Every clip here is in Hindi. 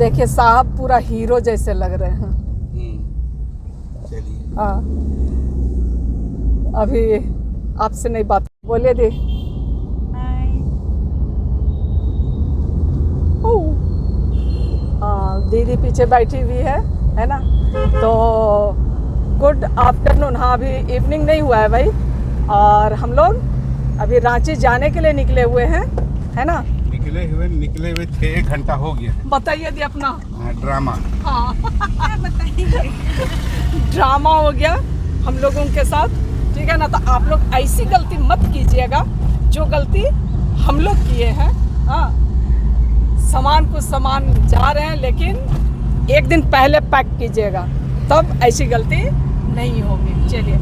देखिए साहब पूरा हीरो जैसे लग रहे हैं। चलिए हाँ, अभी आपसे नहीं बात, बोलिए दी। हाँ, दीदी पीछे बैठी हुई है ना। तो गुड आफ्टरनून। हाँ, अभी इवनिंग नहीं हुआ है भाई, और हम लोग अभी रांची जाने के लिए निकले हुए हैं, है ना। निकले हुए थे, 1 घंटा हो गया। बताइए दी अपना ड्रामा। हाँ बताइए ड्रामा हो गया हम लोगों के साथ, ठीक है ना। तो आप लोग ऐसी गलती मत कीजिएगा जो गलती हम लोग किए हैं। हाँ, सामान कुछ सामान जा रहे हैं, लेकिन एक दिन पहले पैक कीजिएगा, तब ऐसी गलती नहीं होगी। चलिए,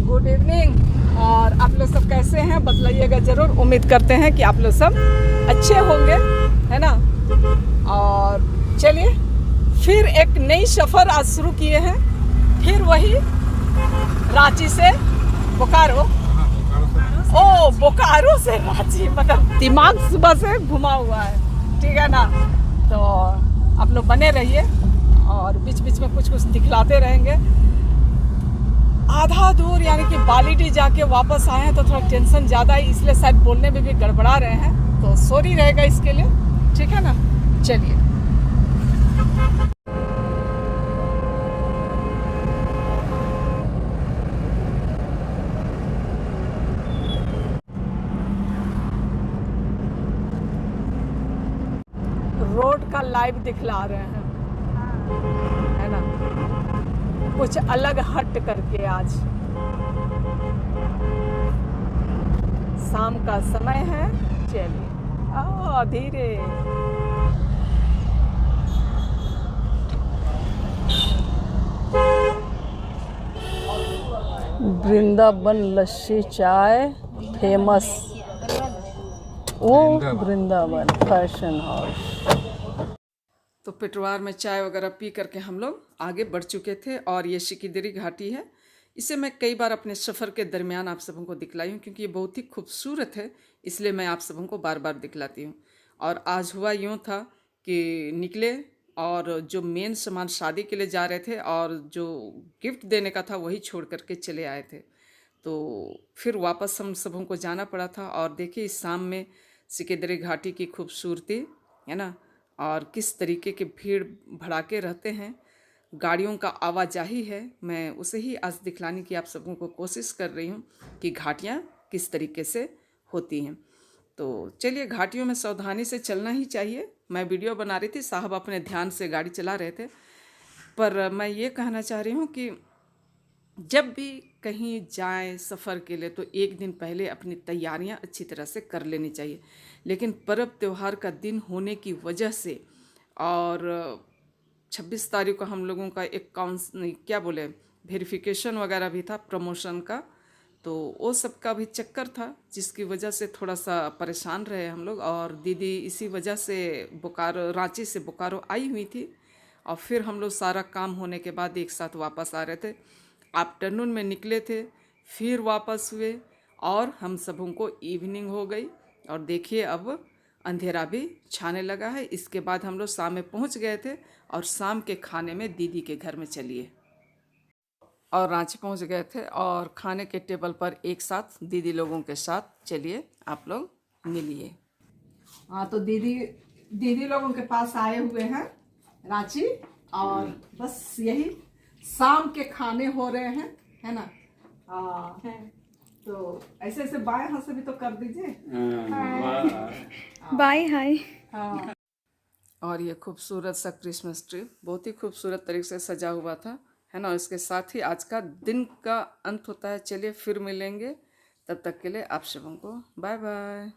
गुड इवनिंग। और आप लोग सब कैसे हैं बतलाइएगा ज़रूर। उम्मीद करते हैं कि आप लोग सब अच्छे होंगे, है ना। और चलिए, फिर एक नई सफ़र आज शुरू किए हैं, फिर वही रांची से बोकारो। ओ, बोकारो से रांची, मतलब दिमाग सुबह से घुमा हुआ है, ठीक है ना। तो आप लोग बने रहिए और बीच बीच में कुछ कुछ दिखलाते रहेंगे। आधा दूर यानी कि बालीडी जाके वापस आए हैं तो थोड़ा टेंशन ज़्यादा है, इसलिए शायद बोलने में भी गड़बड़ा रहे हैं, तो सॉरी रहेगा इसके लिए, ठीक है ना। चलिए, रोड का लाइव दिखला रहे हैं, है ना, कुछ अलग हट करके। आज शाम का समय है। चलिए, धीरे। वृंदावन लस्सी चाय फेमस। ओ, वृंदावन फैशन हाउस। तो पिटवार में चाय वगैरह पी करके हम लोग आगे बढ़ चुके थे, और ये सिकिदरी घाटी है। इसे मैं कई बार अपने सफ़र के दरमियान आप सबों को दिखलाई हूँ, क्योंकि ये बहुत ही खूबसूरत है, इसलिए मैं आप सबों को बार बार दिखलाती हूँ। और आज हुआ यूँ था कि निकले, और जो मेन सामान शादी के लिए जा रहे थे और जो गिफ्ट देने का था वही छोड़ करके चले आए थे। तो फिर वापस हम सबों को जाना पड़ा था। और देखिए, इस शाम में सिकिदरी घाटी की खूबसूरती, है ना, और किस तरीके के भीड़ भड़ाके रहते हैं, गाड़ियों का आवाजाही है। मैं उसे ही आज दिखलाने की आप सबों को कोशिश कर रही हूँ कि घाटियाँ किस तरीके से होती हैं। तो चलिए, घाटियों में सावधानी से चलना ही चाहिए। मैं वीडियो बना रही थी, साहब अपने ध्यान से गाड़ी चला रहे थे। पर मैं ये कहना चाह रही हूँ कि जब भी कहीं जाएं सफ़र के लिए तो एक दिन पहले अपनी तैयारियां अच्छी तरह से कर लेनी चाहिए। लेकिन पर्व त्यौहार का दिन होने की वजह से, और 26 तारीख को हम लोगों का एक क्या बोले, वेरिफिकेशन वगैरह भी था प्रमोशन का, तो वो सब का भी चक्कर था, जिसकी वजह से थोड़ा सा परेशान रहे हम लोग। और दीदी इसी वजह से बोकारो, रांची से बोकारो आई हुई थी, और फिर हम लोग सारा काम होने के बाद एक साथ वापस आ रहे थे। आफ्टरनून में निकले थे, फिर वापस हुए, और हम सबों को इवनिंग हो गई। और देखिए, अब अंधेरा भी छाने लगा है। इसके बाद हम लोग शाम में पहुंच गए थे, और शाम के खाने में दीदी के घर में चलिए, और रांची पहुंच गए थे, और खाने के टेबल पर एक साथ दीदी लोगों के साथ चलिए आप लोग मिलिए। हाँ, तो दीदी लोगों के पास आए हुए हैं रांची, और बस यही शाम के खाने हो रहे हैं, है ना। तो ऐसे ऐसे बाएं हाथ से भी तो कर दीजिए। Bye hi. हाँ, और ये खूबसूरत सा क्रिसमस ट्री बहुत ही खूबसूरत तरीके से सजा हुआ था, है ना। इसके साथ ही आज का दिन का अंत होता है। चलिए, फिर मिलेंगे, तब तक के लिए आप सबों को बाय बाय।